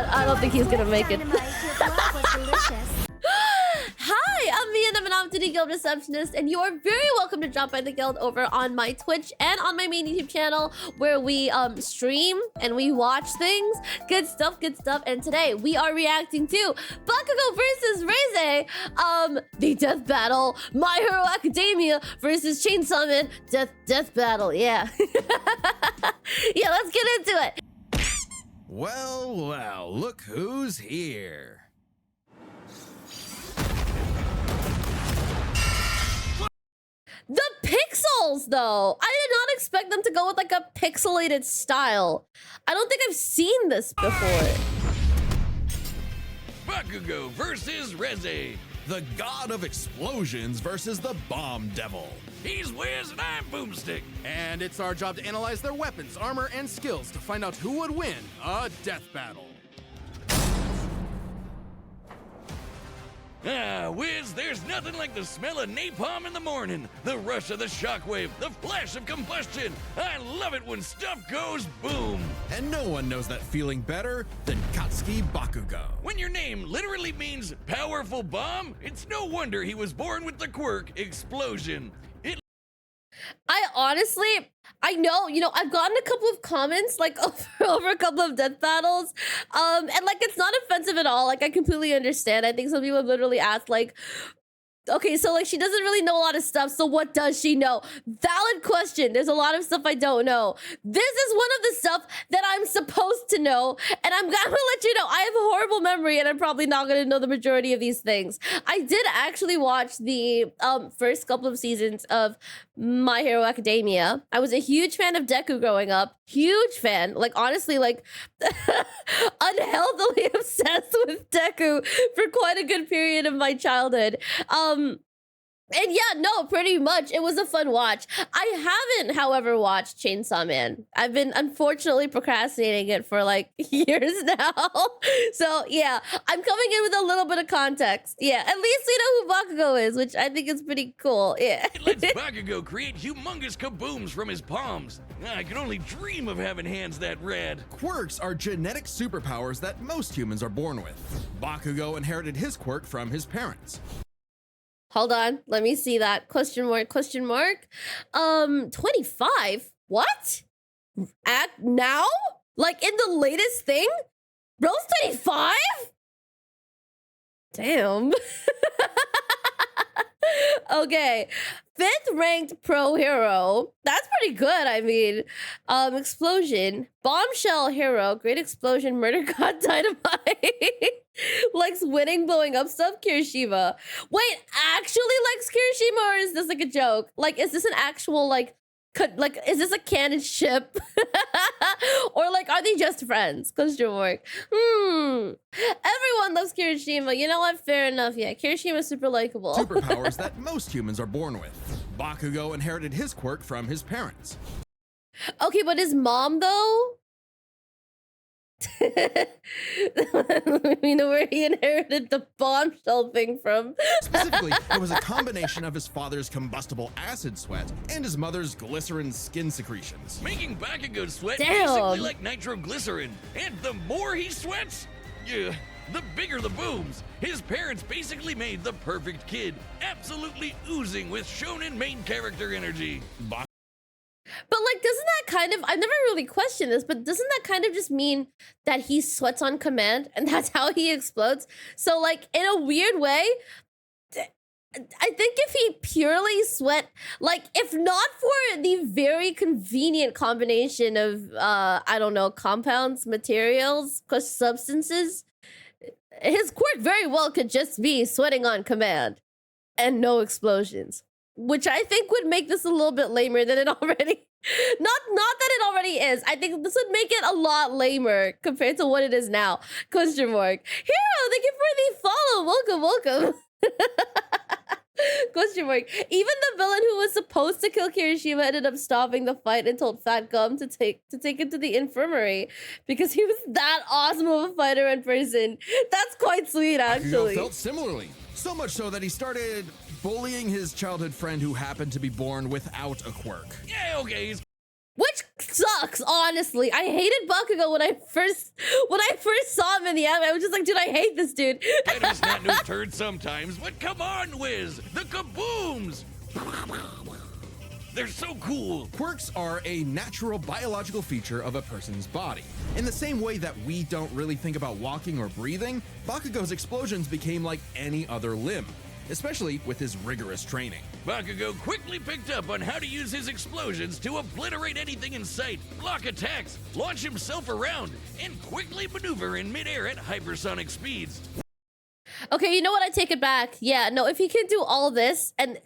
I don't think he's gonna make it. Hi, I'm Miya, and I'm an Opportunity Guild receptionist, and you are very welcome to drop by the guild over on my Twitch and on my main YouTube channel, where we stream and we watch things. Good stuff, good stuff. And today we are reacting to Bakugo versus Reze, the death battle, My Hero Academia versus Chainsaw Man, death battle. Yeah, yeah. Let's get into it. Well, look who's here. The pixels, though. I did not expect them to go with like a pixelated style. I don't think I've seen this before. Bakugo versus Reze, the god of explosions versus the bomb devil. He's Wiz and I'm Boomstick. And it's our job to analyze their weapons, armor, and skills to find out who would win a death battle. Ah, Wiz, there's nothing like the smell of napalm in the morning, the rush of the shockwave, the flash of combustion. I love it when stuff goes boom. And no one knows that feeling better than Katsuki Bakugo. When your name literally means powerful bomb, it's no wonder he was born with the quirk explosion. I know, I've gotten a couple of comments like over a couple of death battles, and like it's not offensive at all. Like I completely understand. I think some people have literally asked like, okay, so like she doesn't really know a lot of stuff, so what does she know? Valid question. There's a lot of stuff I don't know. This is one of the stuff that I'm supposed to know, and I'm gonna let you know I have a horrible memory and I'm probably not gonna know the majority of these things. I did actually watch the first couple of seasons of My Hero Academia. I was a huge fan of Deku growing up. Huge fan. Like honestly, like unhealthily obsessed with Deku for quite a good period of my childhood. And yeah, no, pretty much. It was a fun watch. I haven't, however, watched Chainsaw Man. I've been unfortunately procrastinating it for like years now. So yeah, I'm coming in with a little bit of context. Yeah, at least we know who Bakugo is, which I think is pretty cool. Yeah. It lets Bakugo create humongous kabooms from his palms. I can only dream of having hands that rad. Quirks are genetic superpowers that most humans are born with. Bakugo inherited his quirk from his parents. Hold on, let me see that. Question mark, question mark. 25? What? At now? Like in the latest thing? Bro's 25? Damn. Okay. 5th ranked pro hero. That's pretty good, I mean. Explosion. Bombshell hero. Great explosion. Murder god dynamite. Likes winning, blowing up stuff. Kirishima. Wait, actually likes Kirishima, or is this like a joke? Like, is this an actual is this a canon ship? Or like, are they just friends? Question mark. Everyone loves Kirishima. You know what? Fair enough. Yeah, Kirishima's super likable. Superpowers that most humans are born with. Bakugo inherited his quirk from his parents. Okay, but his mom though? You know where he inherited the bombshell thing from. Specifically, it was a combination of his father's combustible acid sweat and his mother's glycerin skin secretions, making Bakugo's sweat basically like nitroglycerin. And the more he sweats, the bigger the booms. His parents basically made the perfect kid, absolutely oozing with shonen main character energy. But like, doesn't that kind of, I've never really questioned this, but doesn't that kind of just mean that he sweats on command and that's how he explodes? So like, in a weird way, I think if he purely sweat, like if not for the very convenient combination of, I don't know, compounds, materials, substances, his quirk very well could just be sweating on command and no explosions. Which I think would make this a little bit lamer than it already. Not that it already is. I think this would make it a lot lamer compared to what it is now. Question mark. Hero, thank you for the follow. Welcome. Question mark. Even the villain who was supposed to kill Kirishima ended up stopping the fight and told Fat Gum to take him to the infirmary because he was that awesome of a fighter in person. That's quite sweet, actually. Bakugo felt similarly. So much so that he started bullying his childhood friend who happened to be born without a quirk. Yeah, okay. Which sucks, honestly. I hated Bakugo when I first saw him him in the anime, I was just like, dude, I hate this dude. Venom's not no turd sometimes, but come on, Wiz! The kabooms! They're so cool! Quirks are a natural biological feature of a person's body. In the same way that we don't really think about walking or breathing, Bakugo's explosions became like any other limb, especially with his rigorous training. Bakugo quickly picked up on how to use his explosions to obliterate anything in sight, block attacks, launch himself around, and quickly maneuver in midair at hypersonic speeds. Okay, you know what? I take it back. Yeah, no, if he can do all this, and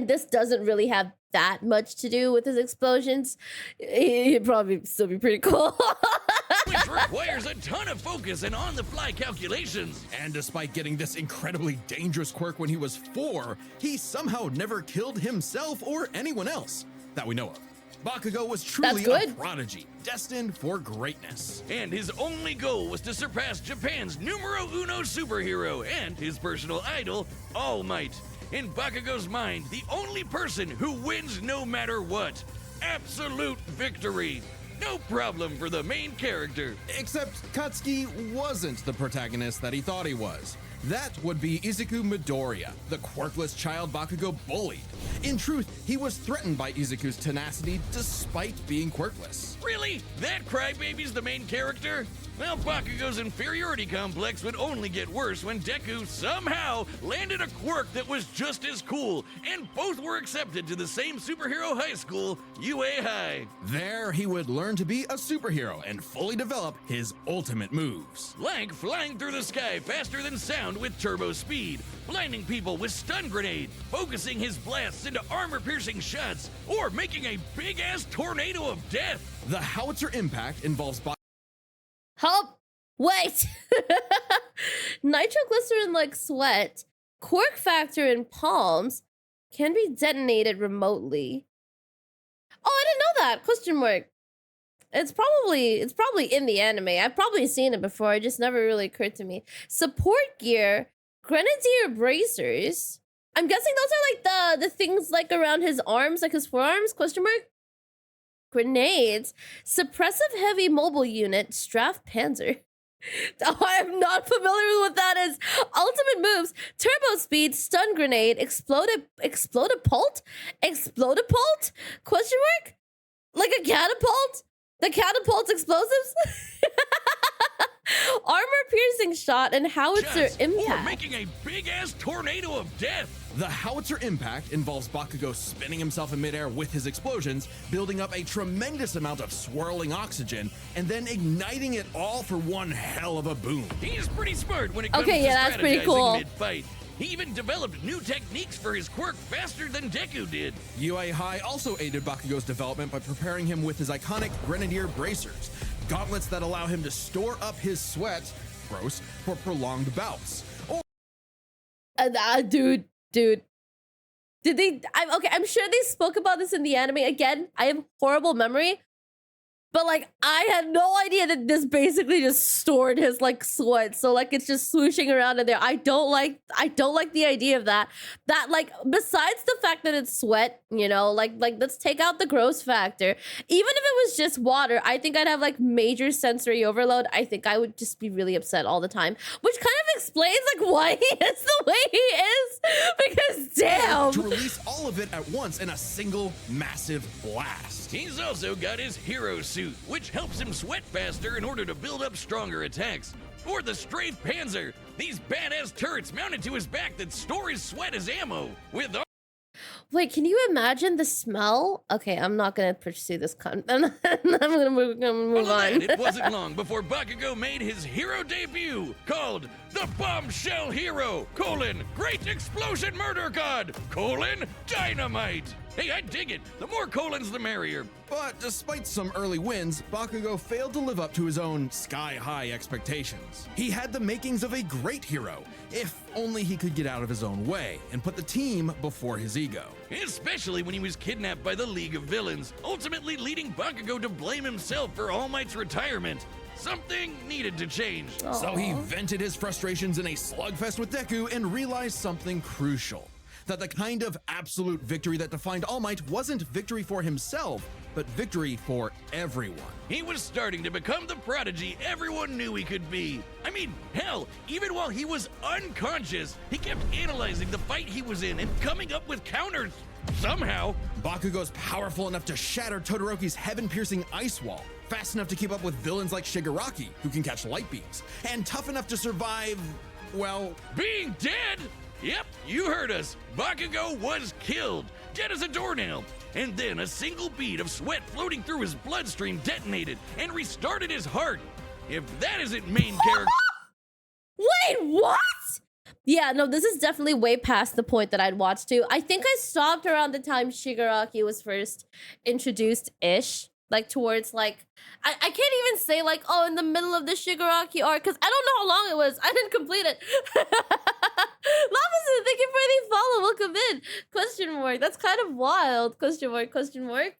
this doesn't really have that much to do with his explosions, he'd probably still be pretty cool. Which requires a ton of focus and on-the-fly calculations. And despite getting this incredibly dangerous quirk when he was 4, he somehow never killed himself or anyone else that we know of. Bakugo was truly a prodigy, destined for greatness. And his only goal was to surpass Japan's numero uno superhero and his personal idol, All Might. In Bakugo's mind, the only person who wins no matter what. Absolute victory. No problem for the main character. Except Katsuki wasn't the protagonist that he thought he was. That would be Izuku Midoriya, the quirkless child Bakugo bullied. In truth, he was threatened by Izuku's tenacity despite being quirkless. Really? That crybaby's the main character? Well, Bakugo's inferiority complex would only get worse when Deku somehow landed a quirk that was just as cool, and both were accepted to the same superhero high school, UA High. There, he would learn to be a superhero and fully develop his ultimate moves. Like flying through the sky faster than sound with turbo speed, blinding people with stun grenade, focusing his blasts into armor-piercing shots, or making a big-ass tornado of death. The howitzer impact involves Help! Wait! Nitroglycerin like sweat, quirk factor in palms, can be detonated remotely. Oh, I didn't know that! Question mark. It's probably in the anime. I've probably seen it before, it just never really occurred to me. Support gear, grenadier bracers. I'm guessing those are like the things like around his arms, like his forearms, question mark? Grenades, suppressive heavy mobile unit, Straf Panzer. Oh, I'm not familiar with what that is. Ultimate moves, turbo speed, stun grenade, explodipult? Explodipult? Question mark? Like a catapult? The catapult's explosives? Armor-piercing shot and howitzer impact. Or making a big-ass tornado of death. The howitzer impact involves Bakugo spinning himself in midair with his explosions, building up a tremendous amount of swirling oxygen, and then igniting it all for one hell of a boom. He's pretty smart when it comes to that's pretty strategizing cool. mid-fight. He even developed new techniques for his quirk faster than Deku did. UA High also aided Bakugo's development by preparing him with his iconic Grenadier bracers, gauntlets that allow him to store up his sweat, gross, for prolonged bouts. Dude. Did they? I'm sure they spoke about this in the anime. Again, I have horrible memory. But like, I had no idea that this basically just stored his like sweat. So like, it's just swooshing around in there. I don't like the idea of that. That like, besides the fact that it's sweat, you know, like let's take out the gross factor. Even if it was just water, I think I'd have like major sensory overload. I think I would just be really upset all the time, which kind of explains like why he is the way he is. Because damn. To release all of it at once in a single massive blast. He's also got his hero suit, which helps him sweat faster in order to build up stronger attacks. Or the Strafe Panzer, these badass turrets mounted to his back that store his sweat as ammo. With Wait, can you imagine the smell? Okay, I'm not gonna pursue this I'm gonna move on. It wasn't long before Bakugo made his hero debut, called the Bombshell Hero, Great Explosion Murder God, Dynamite. Hey, I dig it. The more colons, the merrier. But despite some early wins, Bakugo failed to live up to his own sky-high expectations. He had the makings of a great hero, if only he could get out of his own way and put the team before his ego. Especially when he was kidnapped by the League of Villains, ultimately leading Bakugo to blame himself for All Might's retirement. Something needed to change. Aww. So he vented his frustrations in a slugfest with Deku and realized something crucial. That the kind of absolute victory that defined All Might wasn't victory for himself, but victory for everyone. He was starting to become the prodigy everyone knew he could be. I mean, hell, even while he was unconscious, he kept analyzing the fight he was in and coming up with counters. Somehow, Bakugo's powerful enough to shatter Todoroki's heaven-piercing ice wall, fast enough to keep up with villains like Shigaraki, who can catch light beams, and tough enough to survive, well, being dead? Yep, you heard us. Bakugo was killed, dead as a doornail. And then a single bead of sweat floating through his bloodstream detonated and restarted his heart. If that isn't main character... Wait, what? Yeah, no, this is definitely way past the point that I'd watched to. I think I stopped around the time Shigaraki was first introduced-ish. Like, towards, like... I can't even say, like, oh, in the middle of the Shigaraki arc, because I don't know how long it was. I didn't complete it. Lavasu, thank you for the follow. Welcome in. Question mark. That's kind of wild. Question mark, question mark.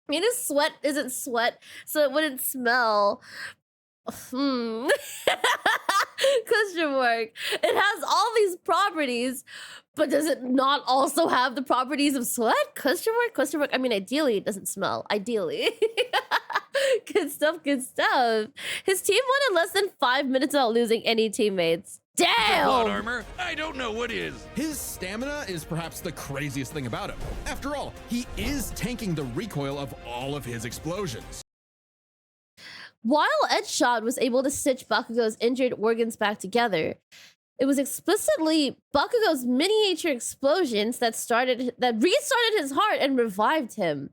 I mean, his sweat isn't sweat, so it wouldn't smell. Question mark. It has all these properties, but does it not also have the properties of sweat? Question mark, question mark. I mean, ideally, it doesn't smell. Ideally. Good stuff, good stuff. His team won in less than 5 minutes without losing any teammates. Damn! Plot armor? I don't know what is. his stamina is perhaps the craziest thing about him. After all, he is tanking the recoil of all of his explosions. While Edgeshot was able to stitch Bakugo's injured organs back together, it was explicitly Bakugo's miniature explosions that restarted his heart and revived him.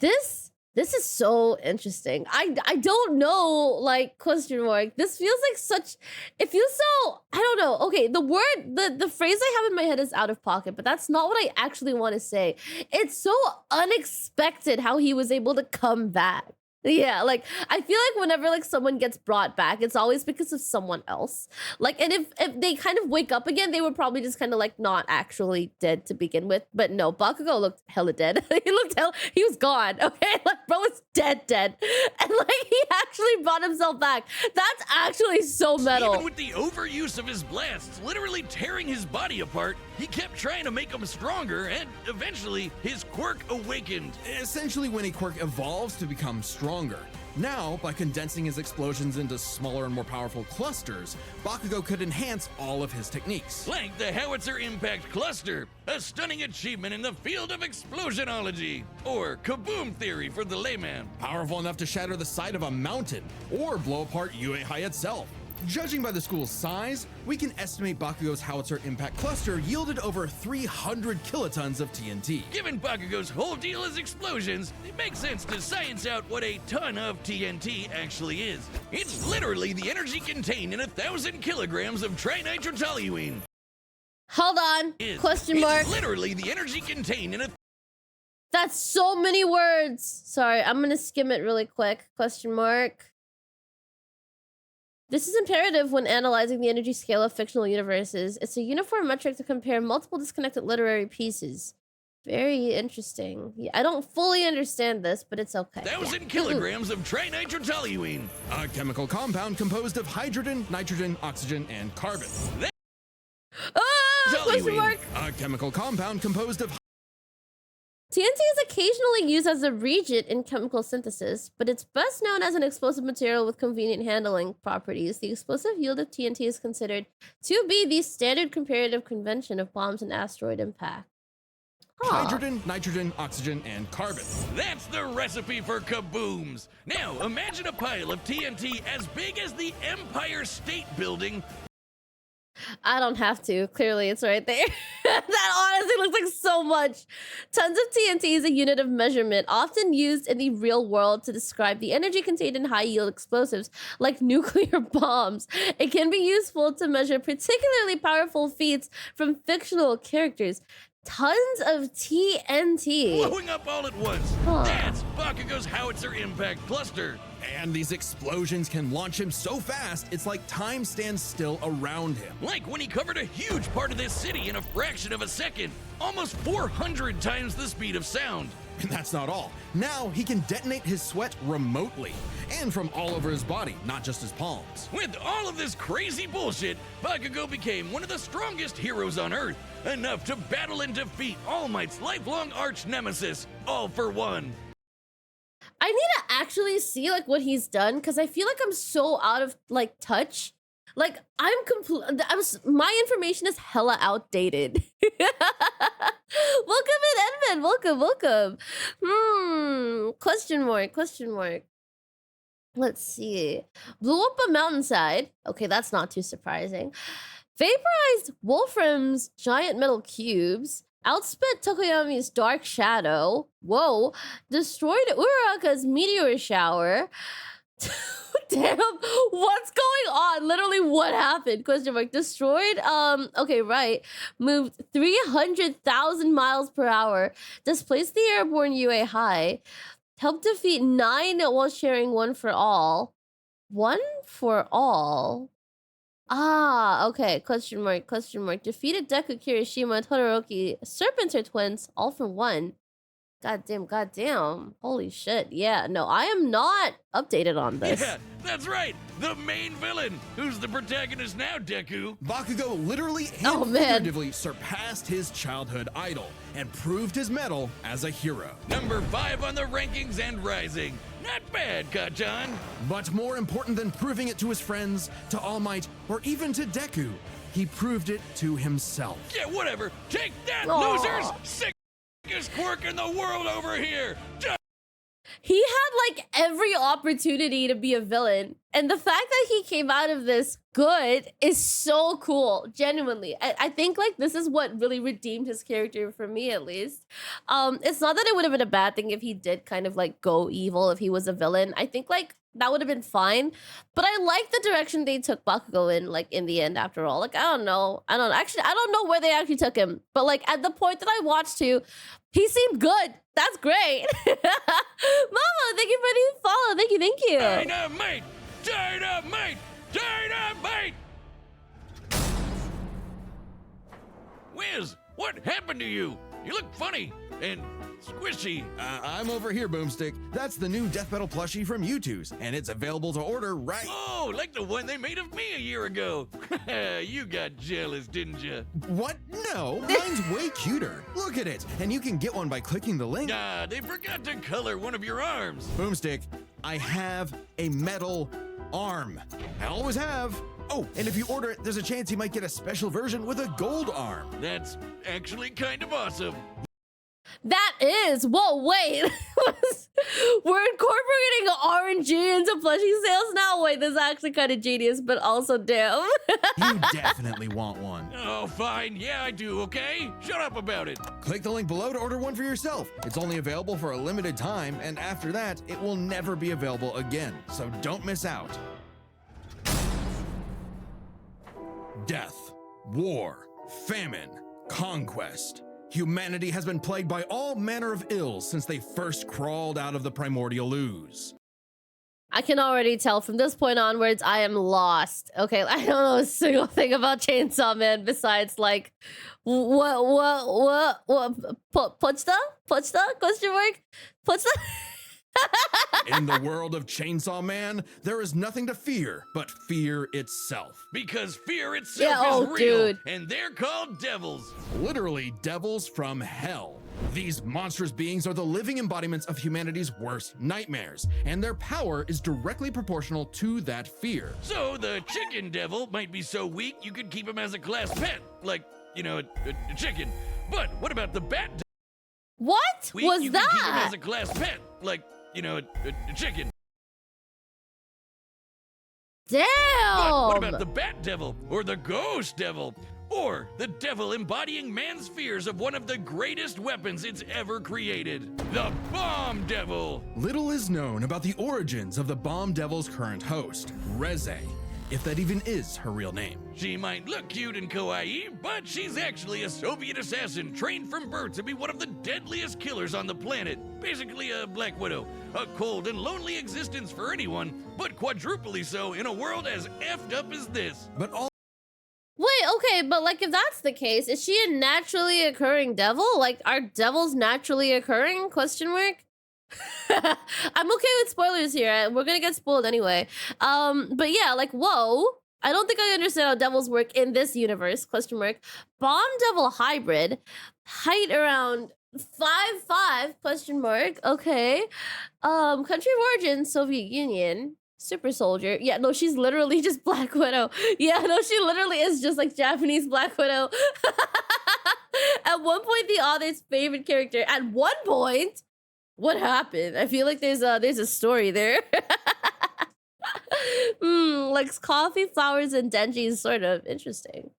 This is so interesting. I don't know, like, question mark. This feels like such, it feels so, I don't know. Okay, the phrase I have in my head is out of pocket, but that's not what I actually want to say. It's so unexpected how he was able to come back. Yeah, like, I feel like whenever, like, someone gets brought back, it's always because of someone else. Like, and if they kind of wake up again, they were probably just kind of, like, not actually dead to begin with. But no, Bakugo looked hella dead. He was gone, okay? Like, bro was dead. And, like, he actually brought himself back. That's actually so metal. Even with the overuse of his blasts, literally tearing his body apart, he kept trying to make him stronger, and eventually, his quirk awakened. Essentially, when a quirk evolves to become stronger. Now, by condensing his explosions into smaller and more powerful clusters, Bakugo could enhance all of his techniques. Like the Howitzer Impact Cluster, a stunning achievement in the field of explosionology, or kaboom theory for the layman. Powerful enough to shatter the side of a mountain, or blow apart UA itself. Judging by the school's size, we can estimate Bakugo's Howitzer Impact Cluster yielded over 300 kilotons of TNT. Given Bakugo's whole deal is explosions, it makes sense to science out what a ton of TNT actually is. It's literally the energy contained in 1,000 kilograms of trinitrotoluene. Hold on. Question mark. It's literally the energy contained in That's so many words. Sorry, I'm gonna skim it really quick. Question mark. This is imperative when analyzing the energy scale of fictional universes. It's a uniform metric to compare multiple disconnected literary pieces. Very interesting. Yeah, I don't fully understand this, but it's okay. 1,000 kilograms of trinitrotoluene. A chemical compound composed of hydrogen, nitrogen, oxygen, and carbon. Question mark. A chemical compound composed of TNT is occasionally used as a reagent in chemical synthesis, but it's best known as an explosive material with convenient handling properties. The explosive yield of TNT is considered to be the standard comparative convention of bombs and asteroid impact. hydrogen, nitrogen, oxygen, and carbon. That's the recipe for kabooms. Now, imagine a pile of TNT as big as the Empire State Building. I don't have to. Clearly, it's right there. That honestly looks like so much. Tons of TNT is a unit of measurement, often used in the real world to describe the energy contained in high-yield explosives, like nuclear bombs. It can be useful to measure particularly powerful feats from fictional characters. Tons of TNT. Blowing up all at once. That's Bakugo's Howitzer Impact Cluster. And these explosions can launch him so fast, it's like time stands still around him. Like when he covered a huge part of this city in a fraction of a second. Almost 400 times the speed of sound. And that's not all. Now he can detonate his sweat remotely and from all over his body, not just his palms. With all of this crazy bullshit, Bakugo became one of the strongest heroes on Earth, enough to battle and defeat All Might's lifelong arch nemesis, All for One. I need to actually see like what he's done because I feel like I'm so out of like touch. Like my information is hella outdated. Welcome in, Edmund. Welcome. Question mark. Let's see. Blew up a mountainside. Okay, that's not too surprising. Vaporized Wolfram's giant metal cubes. Outspit Tokoyami's dark shadow. Whoa. Destroyed Uraraka's meteor shower. Damn, what's going on? Literally, what happened? Question mark. Destroyed, okay, right. Moved 300,000 miles per hour. Displaced the airborne UA high. Helped defeat 9 while sharing 1 for all. 1 for all? Ah, okay. Question mark. Defeated Deku, Kirishima, and Todoroki. Serpents are twins, all for 1. Goddamn. Holy shit. Yeah, no, I am not updated on this. Yeah, that's right. The main villain. Who's the protagonist now, Deku? Bakugo literally Oh, and man. figuratively surpassed his childhood idol and proved his mettle as a hero. Number 5 on the rankings and rising. Not bad, Kachan. But more important than proving it to his friends, to All Might, or even to Deku, he proved it to himself. Yeah, whatever. Take that, Aw. losers. Sickest quirk in the world over here. He had like every opportunity to be a villain, and the fact that he came out of this good is so cool. Genuinely, I think like this is what really redeemed his character for me, at least. It's not that it would have been a bad thing if he did kind of like go evil if he was a villain. I think like that would have been fine, but I like the direction they took Bakugo in, like in the end. After all, like I don't know where they actually took him, but like at the point that I watched to, he seemed good. That's great. Mama, thank you for the follow. Thank you. Dynamite! Wiz, what happened to you? You look funny and squishy. I'm over here, Boomstick. That's the new Death Battle plushie from U2's, and it's available to order right. Oh, like the one they made of me a year ago. You got jealous, didn't you? What? No, mine's way cuter. Look at it, and you can get one by clicking the link. Ah, they forgot to color one of your arms. Boomstick, I have a metal arm. I always have. Oh, and if you order it, there's a chance you might get a special version with a gold arm. That's actually kind of awesome. That is. Whoa, wait. We're incorporating RNG into plushie sales now. Wait, this is actually kind of genius, but also damn. You definitely want one. Oh, fine. Yeah, I do, okay? Shut up about it. Click the link below to order one for yourself. It's only available for a limited time, and after that, it will never be available again. So don't miss out. Death, war, famine, conquest. Humanity has been plagued by all manner of ills since they first crawled out of the primordial ooze. I can already tell from this point onwards, I am lost. Okay, I don't know a single thing about Chainsaw Man besides like, what, Pochta? Question mark? Pochta? In the world of Chainsaw Man, there is nothing to fear but fear itself. Because fear itself Yeah, oh, is real, dude. and they're called devils. Literally devils from hell. These monstrous beings are the living embodiments of humanity's worst nightmares, and their power is directly proportional to that fear. So the chicken devil might be so weak you could keep him as a class pet, like, you know, a chicken. But what about the bat devil? What Weak, was you could keep him that? as a class pet, like, you know, a chicken. Damn. But what about the bat devil, or the ghost devil, or the devil embodying man's fears of one of the greatest weapons it's ever created, the bomb devil? Little is known about the origins of the Bomb Devil's current host, Reze, if that even is her real name. She might look cute and kawaii, but she's actually a Soviet assassin trained from birth to be one of the deadliest killers on the planet. Basically a Black Widow. A cold and lonely existence for anyone, but quadruply so in a world as effed up as this. But all Wait, okay, but like if that's the case, is she a naturally occurring devil? Like are devils naturally occurring? Question mark. I'm okay with spoilers here. We're gonna get spoiled anyway. But yeah, like whoa. I don't think I understand how devils work in this universe. Question mark. Bomb devil hybrid. Height around 5-5 question mark. Okay. Country of origin, Soviet Union. Super soldier. Yeah, no, she's literally just Black Widow. Yeah, no, she literally is just like Japanese Black Widow. At one point, the author's favorite character. At one point, what happened? I feel like there's a story there. Likes coffee, flowers, and denjis, sort of. Interesting.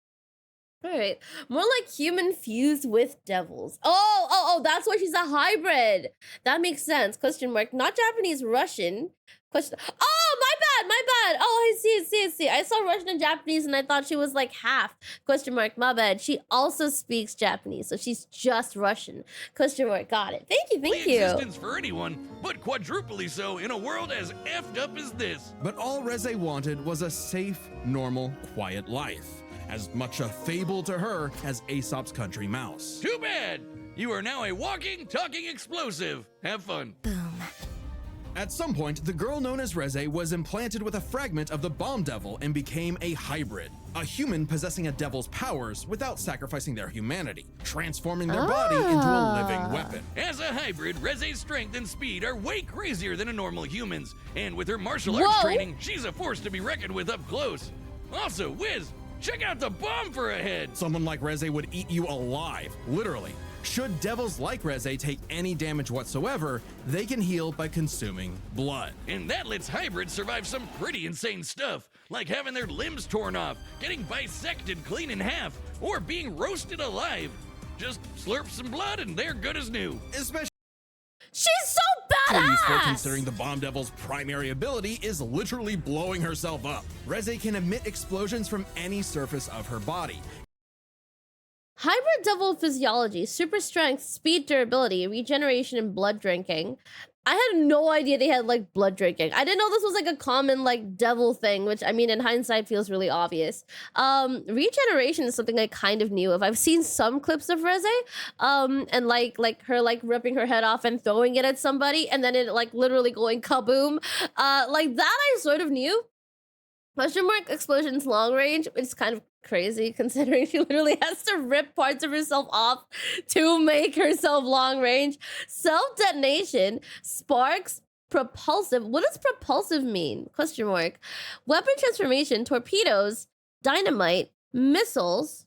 All right, more like human fused with devils. Oh, that's why she's a hybrid. That makes sense. Question mark. Not Japanese, Russian. Question. Oh, my bad. Oh, I see. I saw Russian and Japanese and I thought she was like half. Question mark. My bad. She also speaks Japanese, so she's just Russian. Question mark. Got it. Thank you. Existence for anyone, but quadruply so in a world as effed up as this. But all Reze wanted was a safe, normal, quiet life. As much a fable to her as Aesop's country mouse. Too bad! You are now a walking, talking explosive. Have fun. Boom. At some point, the girl known as Reze was implanted with a fragment of the bomb devil and became a hybrid. A human possessing a devil's powers without sacrificing their humanity, transforming their body into a living weapon. As a hybrid, Reze's strength and speed are way crazier than a normal human's. And with her martial arts training, she's a force to be reckoned with up close. Also, Wiz, check out the bomb for a head! Someone like Reze would eat you alive, literally. Should devils like Reze take any damage whatsoever, they can heal by consuming blood. And that lets hybrids survive some pretty insane stuff, like having their limbs torn off, getting bisected clean in half, or being roasted alive. Just slurp some blood and they're good as new. Especially She's so useful badass! considering the bomb devil's primary ability is literally blowing herself up. Reze can emit explosions from any surface of her body. Hybrid devil physiology, super strength, speed, durability, regeneration, and blood drinking. I had no idea they had like blood drinking. I didn't know this was like a common like devil thing, which I mean in hindsight feels really obvious. Regeneration is something I kind of knew of. I've seen some clips of Reze, and like her like ripping her head off and throwing it at somebody, and then it like literally going kaboom. Like that I sort of knew. Question mark explosions long range. It's kind of crazy considering she literally has to rip parts of herself off to make herself long range. Self detonation, sparks, propulsive. What does propulsive mean? Question mark. Weapon transformation, torpedoes, dynamite, missiles.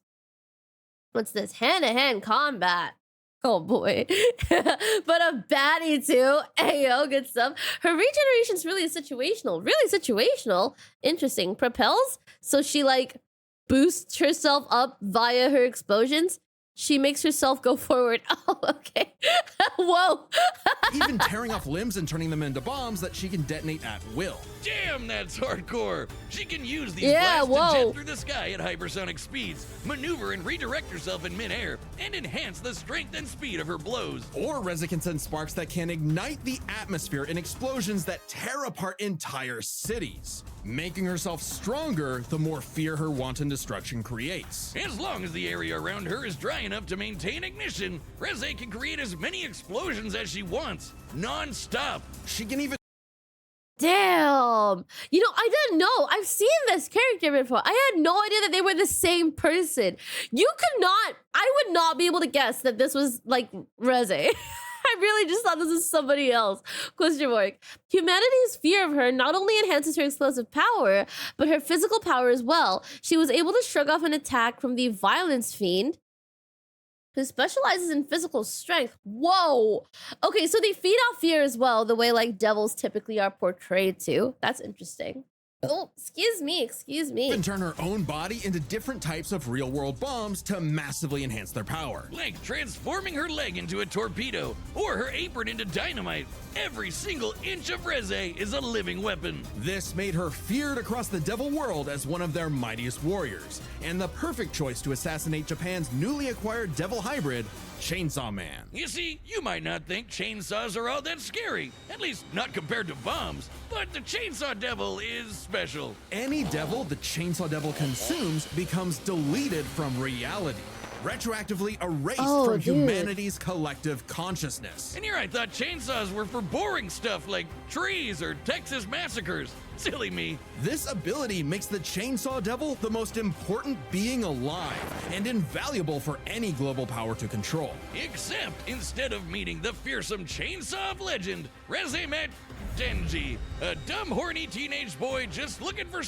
What's this? Hand-to-hand combat. Oh boy. But a baddie too. Ayo, good stuff. Her regeneration's really situational. Really situational. Interesting. Propels? So she like boosts herself up via her explosions. She makes herself go forward. Oh, okay. Whoa. Even tearing off limbs and turning them into bombs that she can detonate at will. Damn, that's hardcore. She can use these blasts to jet through the sky at hypersonic speeds, maneuver and redirect herself in midair, and enhance the strength and speed of her blows. Or Reze can send sparks that can ignite the atmosphere in explosions that tear apart entire cities. Making herself stronger, the more fear her wanton destruction creates. As long as the area around her is dry enough to maintain ignition, Reze can create as many explosions as she wants, non-stop. She can even Damn. You know, I didn't know. I've seen this character before. I had no idea that they were the same person. I would not be able to guess that this was like Reze. I really just thought this was somebody else. Question mark. Humanity's fear of her not only enhances her explosive power, but her physical power as well. She was able to shrug off an attack from the violence fiend, who specializes in physical strength. Whoa. Okay, so they feed off fear as well, the way like devils typically are portrayed to. That's interesting. Oh, excuse me. and turn her own body into different types of real-world bombs to massively enhance their power. Like transforming her leg into a torpedo or her apron into dynamite. Every single inch of Reze is a living weapon. This made her feared across the devil world as one of their mightiest warriors, and the perfect choice to assassinate Japan's newly acquired devil hybrid, Chainsaw Man. You see, you might not think chainsaws are all that scary, at least not compared to bombs, but the Chainsaw Devil is special. Any devil the Chainsaw Devil consumes becomes deleted from reality. retroactively erased Oh, from dude. humanity's collective consciousness. And here I thought chainsaws were for boring stuff like trees or Texas massacres. Silly me. This ability makes the Chainsaw Devil the most important being alive and invaluable for any global power to control. Except instead of meeting the fearsome chainsaw of legend, Reze met Denji, a dumb, horny teenage boy just looking for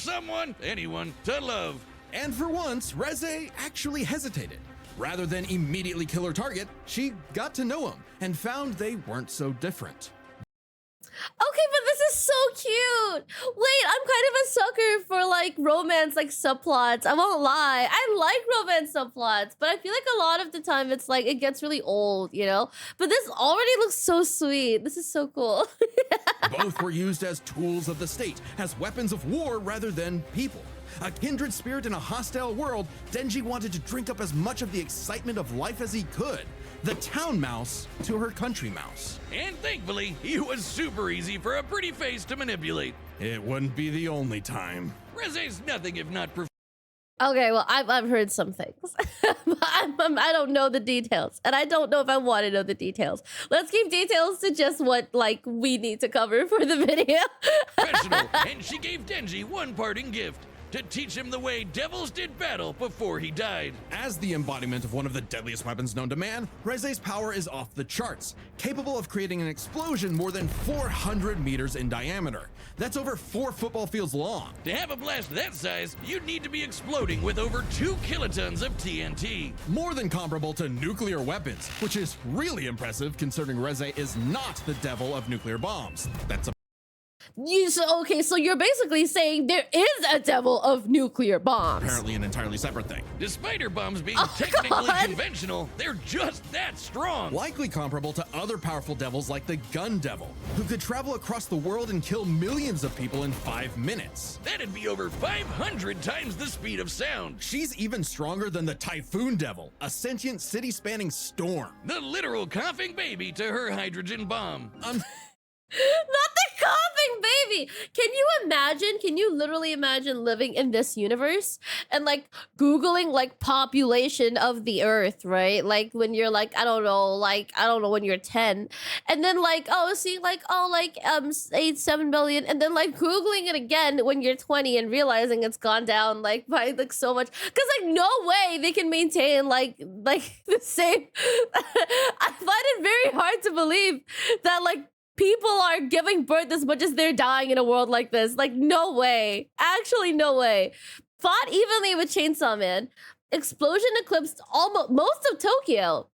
anyone, to love. And for once, Reze actually hesitated. Rather than immediately kill her target, she got to know him and found they weren't so different. Okay, but this is so cute. Wait, I'm kind of a sucker for like romance, like subplots. I won't lie. I like romance subplots, but I feel like a lot of the time it's like it gets really old, you know? But this already looks so sweet. This is so cool. Both were used as tools of the state, as weapons of war rather than people. A kindred spirit in a hostile world, Denji wanted to drink up as much of the excitement of life as he could. The town mouse to her country mouse. And thankfully, he was super easy for a pretty face to manipulate. It wouldn't be the only time. Reze's nothing if not Okay, well, I've heard some things. But I don't know the details, and I don't know if I want to know the details. Let's keep details to just what, like, we need to cover for the video. professional, and she gave Denji one parting gift. To teach him the way devils did battle before he died. As the embodiment of one of the deadliest weapons known to man, Reze's power is off the charts, capable of creating an explosion more than 400 meters in diameter. That's over 4 football fields long. To have a blast that size, you'd need to be exploding with over 2 kilotons of TNT. More than comparable to nuclear weapons, which is really impressive considering Reze is not the devil of nuclear bombs. That's a Okay, so you're basically saying there is a devil of nuclear bombs. apparently an entirely separate thing. Despite her bombs being Oh, technically God. conventional, they're just that strong. Likely comparable to other powerful devils like the Gun Devil, who could travel across the world and kill millions of people in 5 minutes. That'd be over 500 times the speed of sound. She's even stronger than the Typhoon Devil, a sentient city-spanning storm. The literal coughing baby to her hydrogen bomb. Not the coughing baby. Can you literally imagine living in this universe and like Googling like population of the earth, right? Like when you're like, I don't know, when you're 10 and then like, seeing like, 7 billion and then like Googling it again when you're 20 and realizing it's gone down like by like so much. Cause like no way they can maintain like the same. I find it very hard to believe that like people are giving birth as much as they're dying in a world like this. Like, no way. Actually, no way. Fought evenly with Chainsaw Man. Explosion eclipsed most of Tokyo.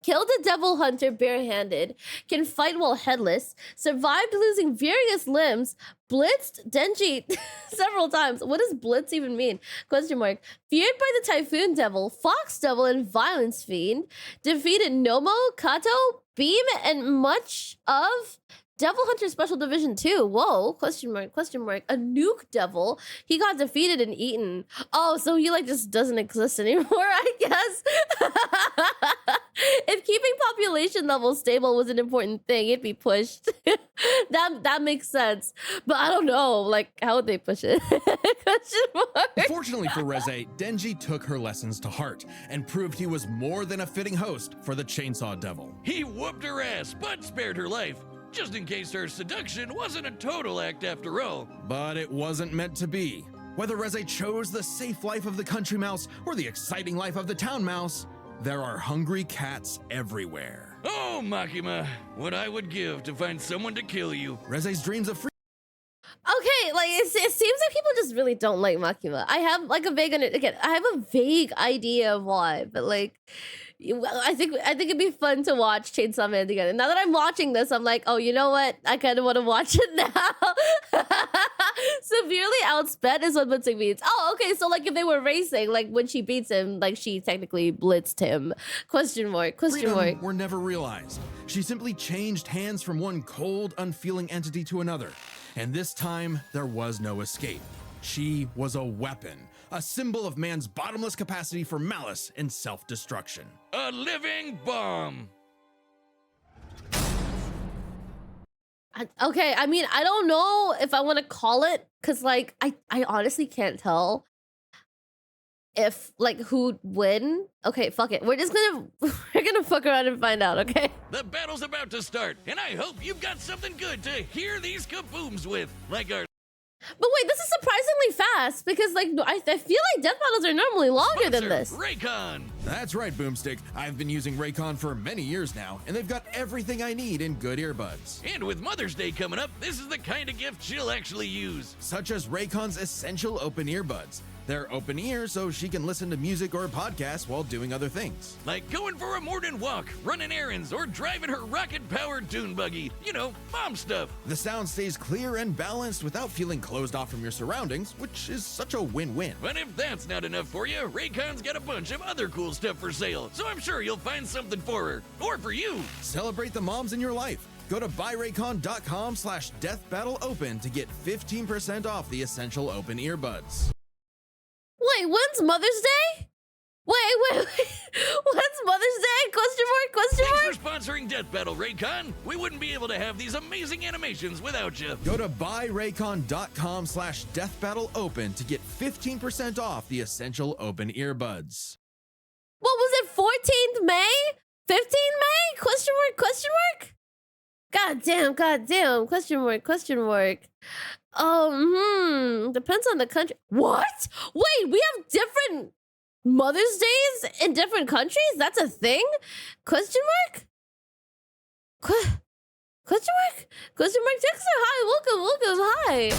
Killed a devil hunter barehanded. Can fight while headless. Survived losing various limbs. Blitzed Denji several times. What does blitz even mean? Question mark. Feared by the Typhoon Devil, Fox Devil, and Violence Fiend. Defeated Nomo, Kato, Beam, and much of Devil Hunter Special Division 2. Whoa, question mark, question mark. A nuke devil. He got defeated and eaten. Oh, so he like just doesn't exist anymore, I guess. If keeping population levels stable was an important thing, it'd be pushed. that makes sense. But I don't know, like, how would they push it? Question mark. Fortunately for Reze, Denji took her lessons to heart and proved he was more than a fitting host for the Chainsaw Devil. He whooped her ass, but spared her life. Just in case her seduction wasn't a total act after all. But it wasn't meant to be. Whether Reze chose the safe life of the country mouse or the exciting life of the town mouse, there are hungry cats everywhere. Oh, Makima, what I would give to find someone to kill you. Reze's dreams of freedom. Okay, like it seems like people just really don't like Makima. I have like a vague I have a vague idea of why, but like I think it'd be fun to watch Chainsaw Man together. And now that I'm watching this, I'm like, oh, you know what? I kind of want to watch it now. Severely outsped is what blitzing means. Oh, okay. So like if they were racing, like when she beats him, like she technically blitzed him. Question mark. Question mark. Freedom were never realized. She simply changed hands from one cold, unfeeling entity to another. And this time, there was no escape. She was a weapon, a symbol of man's bottomless capacity for malice and self-destruction. A living bomb. Okay, I mean, I don't know if I want to call it, because like I honestly can't tell. if like who'd win. Okay, fuck it. We're gonna fuck around and find out, okay? The battle's about to start, and I hope you've got something good to hear these kabooms with, like our But wait, this is surprisingly fast because like I feel like death battles are normally longer than this. Raycon. That's right, Boomstick. I've been using Raycon for many years now, and they've got everything I need in good earbuds. And with Mother's Day coming up, this is the kind of gift she'll actually use. Such as Raycon's Essential Open Earbuds. They're open ear so she can listen to music or podcasts while doing other things. Like going for a morning walk, running errands, or driving her rocket-powered dune buggy. You know, mom stuff. The sound stays clear and balanced without feeling closed off from your surroundings, which is such a win-win. But if that's not enough for you, Raycon's got a bunch of other cool stuff for sale, so I'm sure you'll find something for her. Or for you. Celebrate the moms in your life. Go to buyraycon.com/deathbattleopen to get 15% off the Essential Open Earbuds. Wait, when's Mother's Day? Wait. When's Mother's Day? Question mark? Thanks for sponsoring Death Battle, Raycon. We wouldn't be able to have these amazing animations without you. Go to buyraycon.com/deathbattleopen to get 15% off the Essential Open Earbuds. What was it? 14th May? 15th May? Question mark? Question mark? God damn. Question mark. Depends on the country. What? Wait, we have different Mother's Days in different countries? That's a thing? Question mark? Question mark? Question mark? Dexter, hi, welcome, hi.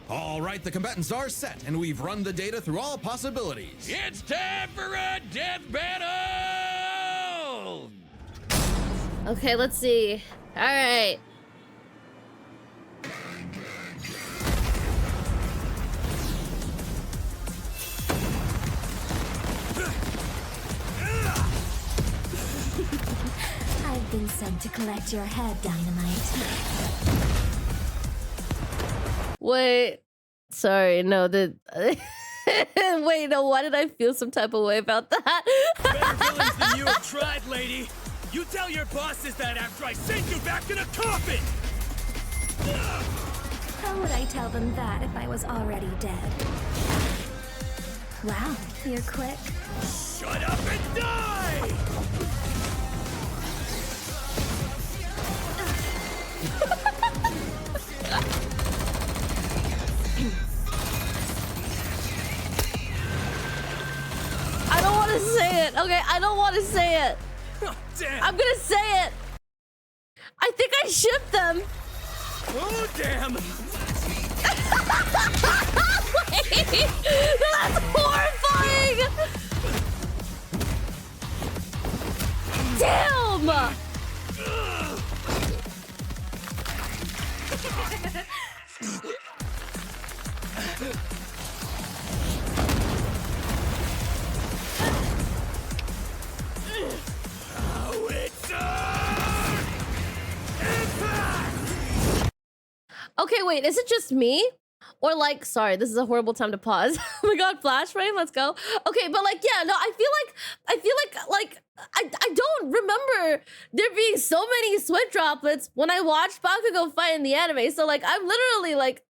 All right, the combatants are set, and we've run the data through all possibilities. It's time for a death battle! Okay, let's see. All right. I've been sent to collect your head, Dynamite. Wait. Sorry, no, wait, no, why did I feel some type of way about that? Better villains than you have tried, lady. You tell your bosses that after I send you back in a coffin! How would I tell them that if I was already dead? Wow, you're quick. Shut up and die! I don't want to say it. Okay, I don't want to say it. Oh, damn! I'm gonna say it. I think I shipped them. Oh, damn! Wait, that's horrifying. Damn. Okay, wait, is it just me? Or like, sorry, this is a horrible time to pause. Oh my god, flash frame, let's go. Okay, but like, yeah, no, I feel like I don't remember there being so many sweat droplets when I watched Bakugo fight in the anime. So like, I'm literally like,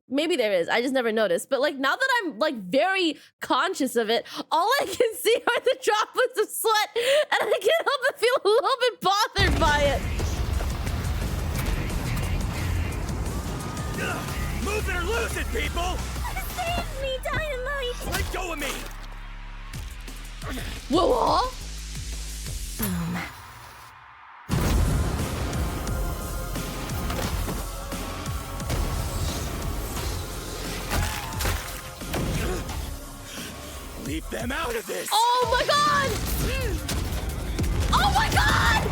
maybe there is, I just never noticed. But like, now that I'm like very conscious of it, all I can see are the droplets of sweat, and I can't help but feel a little bit bothered by it. Move it or lose it, people! Save me, Dynamite! Let go of me! Whoa! Boom. Leave them out of this! Oh my god! Oh my god!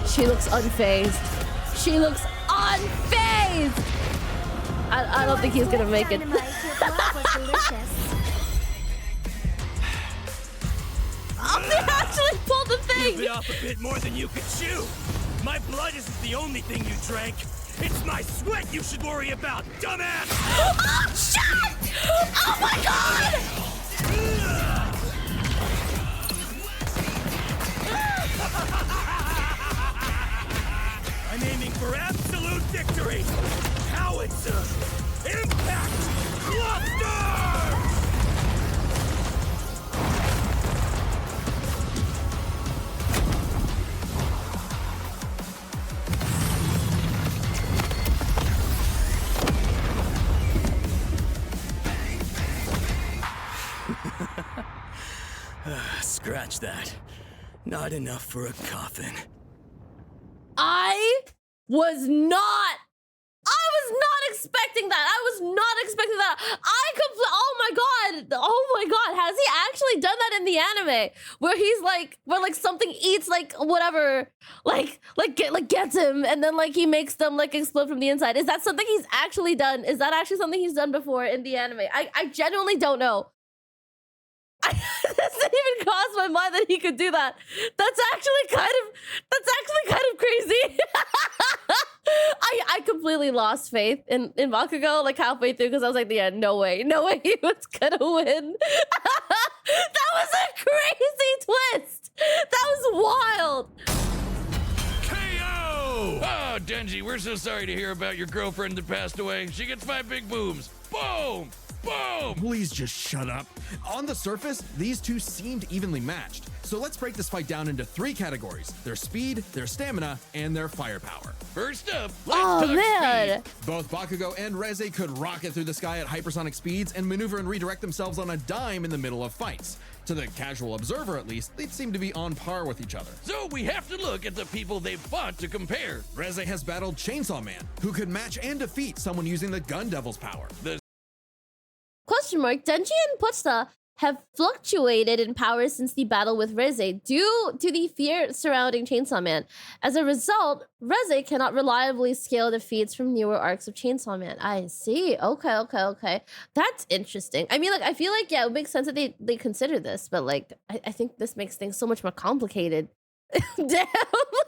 She looks unfazed. She looks unfazed! I don't think he's gonna make it. Dynamite, your blood was delicious. Oh, they actually pulled the You thing! bit off a bit more than you could chew! My blood isn't the only thing you drank! It's my sweat you should worry about, dumbass! Oh, shit! Oh my god! I'm aiming for absolute victory! Howitzer! Impact! Cluster! Scratch that. Not enough for a coffin. I was not expecting that. I was not expecting that. Oh my god, has he actually done that in the anime? Where he's like, where like something eats like whatever, gets him, and then like he makes them like explode from the inside. Is that something he's actually done? Is that actually something he's done before in the anime? I genuinely don't know. This didn't even cross my mind that he could do that. That's actually kind of crazy. I completely lost faith in Bakugo like halfway through because I was like, yeah, no way he was gonna win. That was a crazy twist. That was wild. KO! Oh, Denji, we're so sorry to hear about your girlfriend that passed away. She gets 5 big booms. Boom! Boom! Please just shut up. On the surface, these two seemed evenly matched. So let's break this fight down into 3 categories: their speed, their stamina, and their firepower. First up, let's talk speed. Both Bakugo and Reze could rocket through the sky at hypersonic speeds and maneuver and redirect themselves on a dime in the middle of fights. To the casual observer, at least, they seem to be on par with each other. So we have to look at the people they've fought to compare. Reze has battled Chainsaw Man, who could match and defeat someone using the Gun Devil's power. Question mark. Denji and Putzta have fluctuated in power since the battle with Reze due to the fear surrounding Chainsaw Man. As a result, Reze cannot reliably scale defeats from newer arcs of Chainsaw Man. I see. Okay. That's interesting. I mean, like, I feel like, yeah, it would make sense that they consider this, but like, I think this makes things so much more complicated. Damn.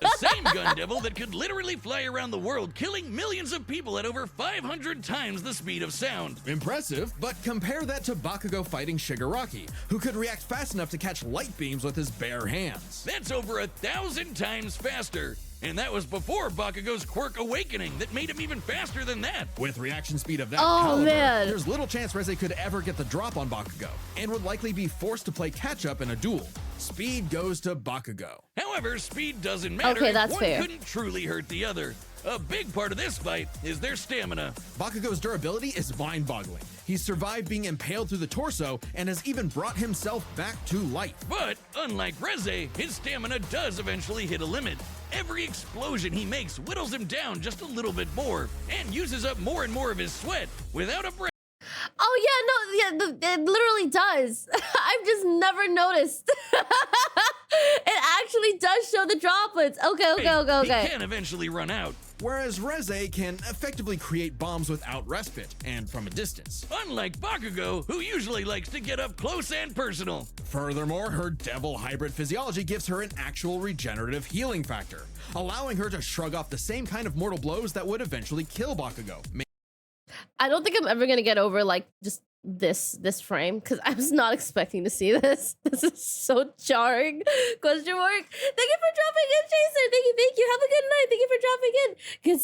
The same gun devil that could literally fly around the world, killing millions of people at over 500 times the speed of sound. Impressive, but compare that to Bakugo fighting Shigaraki, who could react fast enough to catch light beams with his bare hands. That's over 1,000 times faster. And that was before Bakugo's quirk awakening that made him even faster than that. With reaction speed of that caliber, man, there's little chance Reze could ever get the drop on Bakugo, and would likely be forced to play catch-up in a duel. Speed goes to Bakugo. However, speed doesn't matter okay, if that's one fair. couldn't truly hurt the other. A big part of this fight is their stamina. Bakugo's durability is mind-boggling. He's survived being impaled through the torso and has even brought himself back to life. But unlike Reze, his stamina does eventually hit a limit. Every explosion he makes whittles him down just a little bit more and uses up more and more of his sweat without a break. Oh yeah, no, yeah, it literally does. I've just never noticed. It actually does show the droplets. Okay. He can eventually run out. Whereas Reze can effectively create bombs without respite and from a distance. Unlike Bakugo, who usually likes to get up close and personal. Furthermore, her devil hybrid physiology gives her an actual regenerative healing factor, allowing her to shrug off the same kind of mortal blows that would eventually kill Bakugo. I don't think I'm ever gonna get over like just this frame because I was not expecting to see this. This is so jarring. Question mark. Thank you for dropping in, Chaser. Thank you. Have a good night. Thank you for dropping in. Good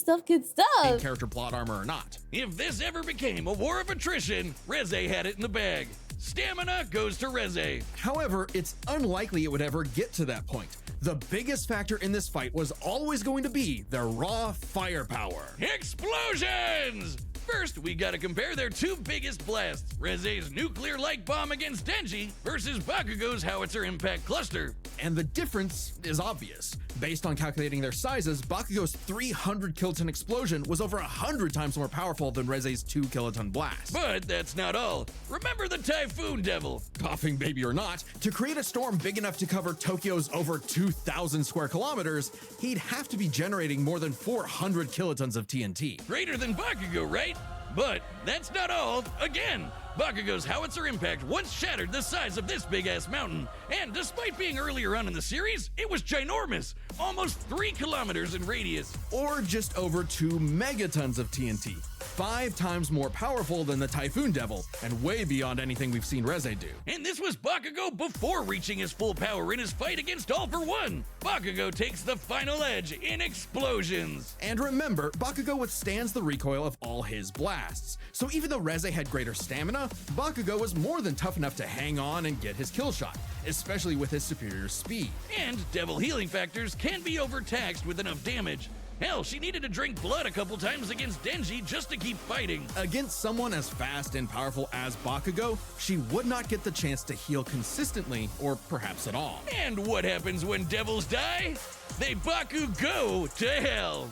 stuff. In character plot armor or not. If this ever became a war of attrition, Reze had it in the bag. Stamina goes to Reze. However, it's unlikely it would ever get to that point. The biggest factor in this fight was always going to be their raw firepower. Explosions! First, we gotta compare their 2 biggest blasts, Reze's nuclear light bomb against Denji versus Bakugo's howitzer impact cluster. And the difference is obvious. Based on calculating their sizes, Bakugo's 300 kiloton explosion was over 100 times more powerful than Reze's 2 kiloton blast. But that's not all. Remember the Typhoon Devil. Coughing baby or not, to create a storm big enough to cover Tokyo's over 2,000 square kilometers, he'd have to be generating more than 400 kilotons of TNT. Greater than Bakugo, right? But that's not all. Again, Bakugo's howitzer impact once shattered the size of this big-ass mountain, and despite being earlier on in the series, it was ginormous, almost 3 kilometers in radius. Or just over 2 megatons of TNT, 5 times more powerful than the Typhoon Devil, and way beyond anything we've seen Reze do. And this was Bakugo before reaching his full power in his fight against All for One. Bakugo takes the final edge in explosions. And remember, Bakugo withstands the recoil of all his blasts, so even though Reze had greater stamina, Bakugo was more than tough enough to hang on and get his kill shot, especially with his superior speed. And devil healing factors can be overtaxed with enough damage. Hell, she needed to drink blood a couple times against Denji just to keep fighting. Against someone as fast and powerful as Bakugo, she would not get the chance to heal consistently, or perhaps at all. And what happens when devils die? They Bakugo to hell.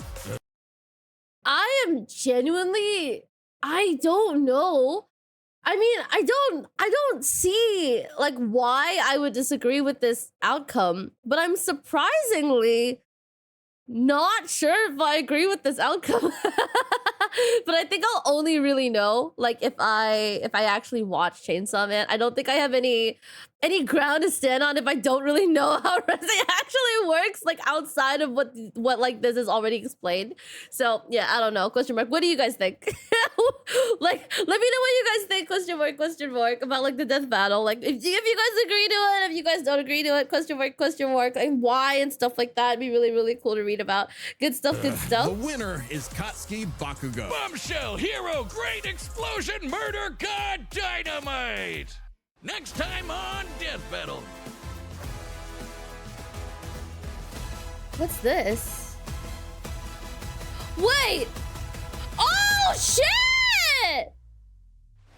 I am genuinely, I don't know. I mean, I don't see like why I would disagree with this outcome, but I'm surprisingly not sure if I agree with this outcome. But I think I'll only really know like if I actually watch Chainsaw Man. I don't think I have any ground to stand on if I don't really know how Reze actually works, like outside of what like this is already explained. So yeah, I don't know. Question mark. What do you guys think? Like, let me know what you guys think. Question mark about like the death battle. Like if you guys agree to it, if you guys don't agree to it, question mark, and why and stuff like that. It'd be really cool to read about. Good stuff. The winner is Katsuki Bakugo. Bombshell, hero, great explosion, murder, god, dynamite. Next time on Death Battle. What's this? Wait! Oh shit!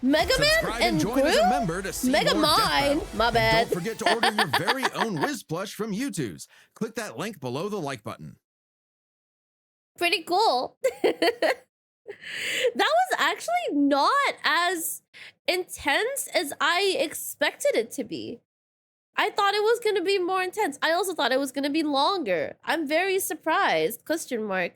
Mega Man Subscribe and join as a member to see Mega more Death Mine. Battle. My And bad. don't forget to order your very own Wiz plush from YouTube's. Click that link below the like button. Pretty cool. That was actually not as intense as I expected it to be. I thought it was going to be more intense. I also thought it was going to be longer. I'm very surprised. Question mark.